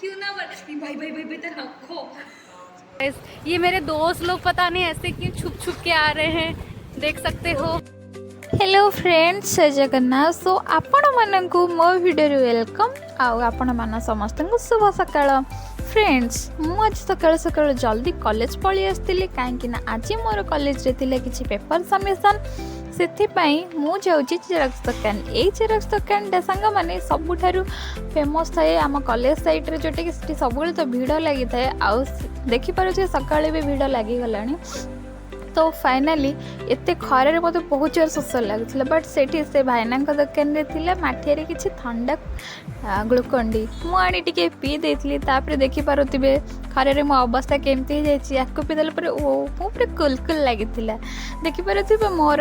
क्यों ना भाई भाई भाई भाई तो रखो। ये मेरे दोस्त लोग पता नहीं ऐसे क्यों छुप छुप के आ रहे हैं, देख सकते हो। हेलो फ्रेंड्स, जय जगन्नाथ। सो आपण मानकु मो वीडियो वेलकम। आपण मान समस्त शुभ सकाळ। फ्रेंड्स, मु आज सकाळ सकाळ जल्दी कॉलेज पळी आसतिली कहीं आज मोर कॉलेज रे थिले किछि पेपर सबमिशन से मु जाऊँगी जेरक्स दुकान। ये जेरक्स दुकान सांग मैंने सबुठारु फेमस थाए आम कॉलेज साइड रे, जोटा कि सब तो भिड़ लगी थाए। आउ देखिपे सकाଳେ भी भिड़ लगिगला। तो फाइनाली एते खरे मत बहुत जोर शोष लगुला, बट से भाईना दुकान रे थिला माठिया किसी ठंडा ग्लुकोन-डी मुझे पी देती। देखी पारे खरे मो अवस्था केमती या पीदेला ओ पूरे कुलकुल लगी। देखिपे मोर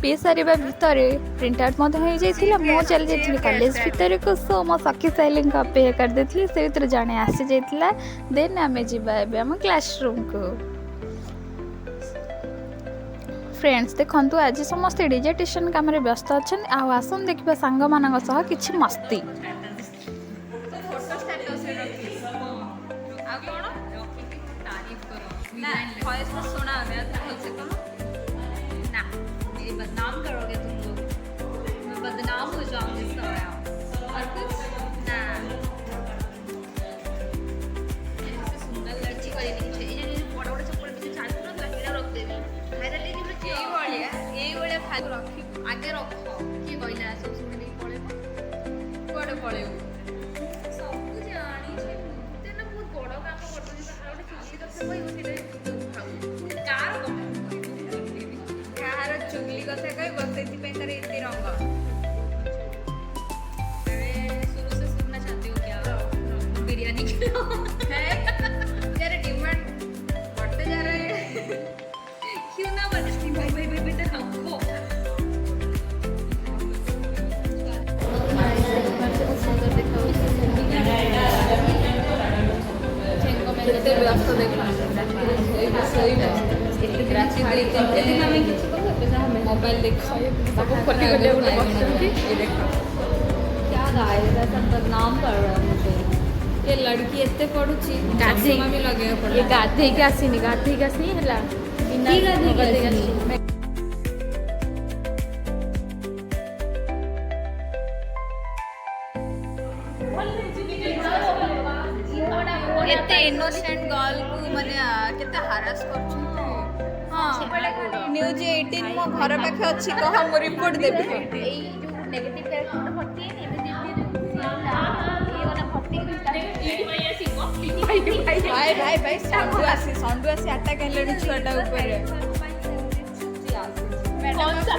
पी सारे भितर प्रिंट आउट मो चली जाइए कॉलेज भितर को। सो मो सखी सहेली अपेक्षा करदे से भर जड़े आसी जाइए। देन आम जाम क्लासरूम को। फ्रेंड्स देखंतु आज समस्ते डिजिटेशन काम रे व्यस्त अच्छा। आसन देखा सांग मान सह किछि मस्ती। बदनाम करोगे तुम लोग, मैं बदनाम हो जाऊंगी इस तरह। और कुछ ना ऐसे सुंदर लड़की वाली नहीं चाहिए ये बड़ा बड़ा चप्पल पीछे छाड़ ना लकीरा रख देबी खाइदा लेनी बे यही वाले फाइल रखी आगे रखो की कहला सब सुन नहीं पड़े कोड़े पड़े सब कुछ जानी छे ते ना बहुत बड़ा काम करतो जे हाउ चुगली कथा कोई होते कार कार चुगली कथा कोई बसेती पे करे इतनी रंग। शुरू से सुनना चाहती हो क्या बिरयानी है तेरे डिमांड बढ़ते जा रहे हैं क्यों ना बनती भाई भाई भाई भाई तो रखो। सुंदर देखो कितने व्यस्त देखा मोबाइल देखा क्या नाम पड़ रहा है मुझे। ये लड़की एते पड़ुची गाधे भी लगे ये गाधे के आसीनी है बिना एते इनोसेंट गर्ल को माने केते हारास करछु। हां न्यूज 18 मो घर पाखे अछि कह मो रिपोर्ट देबी। एई जो नेगेटिव कैरेक्टर भर्ती है ने ये वाला भर्ती भाई संडू आसी अटैक हेलनी छुआटा ऊपर कौन सा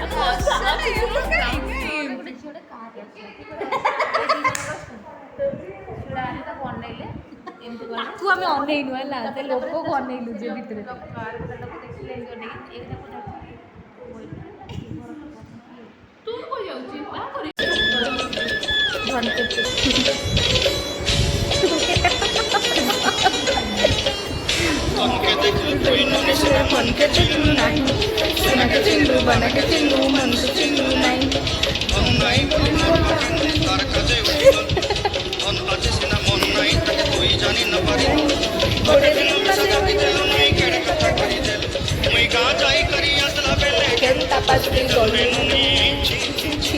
तू हमें अनैनु है लोक को अनैलु जे भितर तू को जाउची बा करे मन के देखलु कोई नने से मन के चिल्लू नहीं सुना के चिल्लू बना के चिल्लू मन से चिल्लू नहीं मन नहीं बोली तार काजे मन आज सिना मन नहीं तके कोई जानी न पारी गोड़े दिन सदा दिल नहीं केड़ कथा करी दे मुई गा जाई करी असला बेले केंता पत्ती गोड़े नी छी छी छी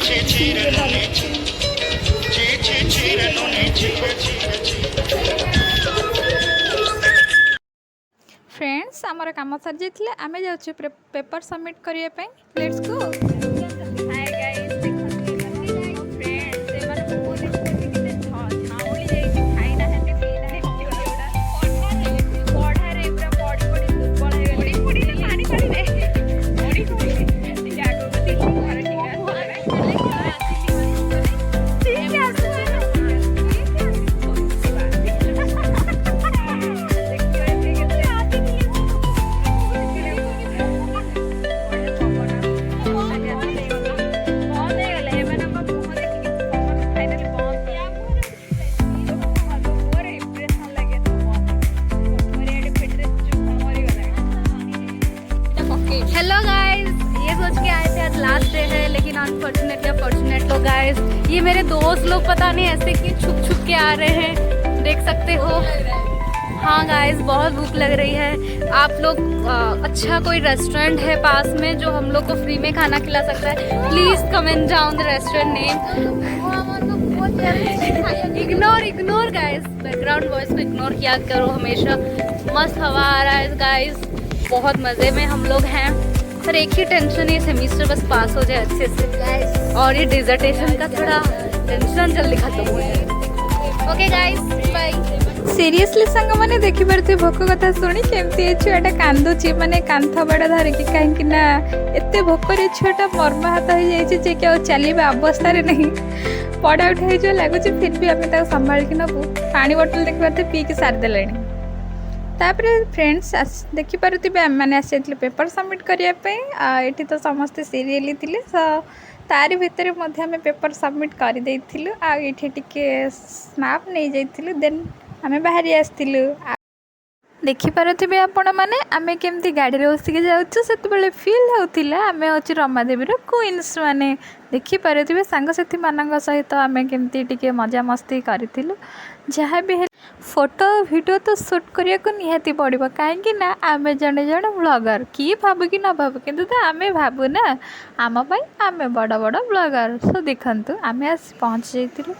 छी छी रे नी छी छी छी रे नी छी छी। फ्रेंड्स आमर काम सर जाइए आम जाऊँ पेपर सबमिट करने। Let's go. हाय गाइस ये मेरे दोस्त लोग पता नहीं ऐसे क्यों छुप छुप के आ रहे हैं, देख सकते हो। हाँ गाइस, बहुत भूख लग रही है। आप लोग अच्छा कोई रेस्टोरेंट है पास में जो हम लोग को फ्री में खाना खिला सकता है, please comment down the restaurant name. Ignore guys, background voice को इग्नोर किया करो हमेशा। मस्त हवा आ रहा है गाइस, बहुत मज़े में हम लोग हैं। पर एक ही टेंशन है, सेमिस्टर बस पास हो जाए अच्छे से, और ये डिजर्टेशन का थोड़ा टेंशन जल्दी खत्म हो जाए। Okay guys, bye. सीरियसली सांग मैंने देखी पारे भोक कथा शुणी केमती छुआटा कांदुची माने कांथ बड़ा धरिकी कहीं ना एत भोकर छुआटा मर्माहत हो जाए जे कि चलवा अवस्था नहीं पड़ा उठाई जो लगुच, फिर भी आम संभाल कि नबू। पानी बोतल देखी पारे पी की सारीदे। तापर फ्रेंड्स देखिपे आम मैंने आसी पेपर सबमिट करने ये तो समस्ते सीरियली थे, तारी भितर आम पेपर सबमिट करदे टे स्नाप नहीं जाइलु। देन आम बाहरी आसलु। देखिपे आपण मैंने आम केमती गाड़ी में बसिक जाऊँ से फिल होता आम हूँ रमादेवी क्वीन्स माने। देखिपे सांगसाथी मान सहित आम केमती मजा मस्ती करूँ। जहाँ भी है फोटो वीडियो तो शूट करने को निहाती पड़ो, कहीं आम जड़े जड़े ब्लॉगर किए भावु कि न भावु किंतु तो आम भावु ना आम आम बड़ बड़ ब्लॉगर। सो देखु आम आस पहुँच जाइलु।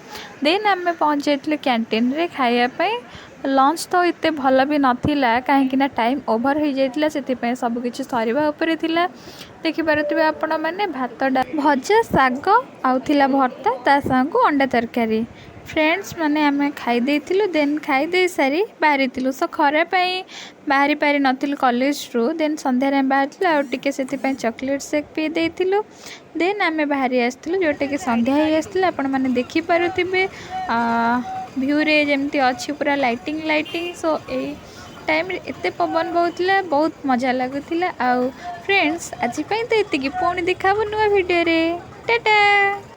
देन आम पहुँच जाइलु कैंटीन रे खाइापी। लंच तो इतने भल भी नाला कहीं टाइम ओभर हो जाता से सबकि सरिबा उपरे थिला। देखिपे आपण मैंने भात भजा शाग आउला भर्ता ता साग अंडा तरकारी। फ्रेंड्स माने आम खाईदे। देन खाईदे सारी बाहरी थिलु। सो खरापाई बाहरी पारि नथिलु कॉलेज रू। देन संध्यारे बाहर आउ टिके से चॉकलेट शेक पी देथिलु। देन आम बाहरी आसलु जोटा कि संध्या ही आसला। आपण माने देखि पारुथिबे व्यू रे जेमती अच्छी पूरा लाइटिंग। सो ए टाइम एते पवन बहुतला, बहुत मजा लगुला। आउ फ्रेंड्स आज तो ये पुणी देखा नुआ वीडियो रे। टाटा।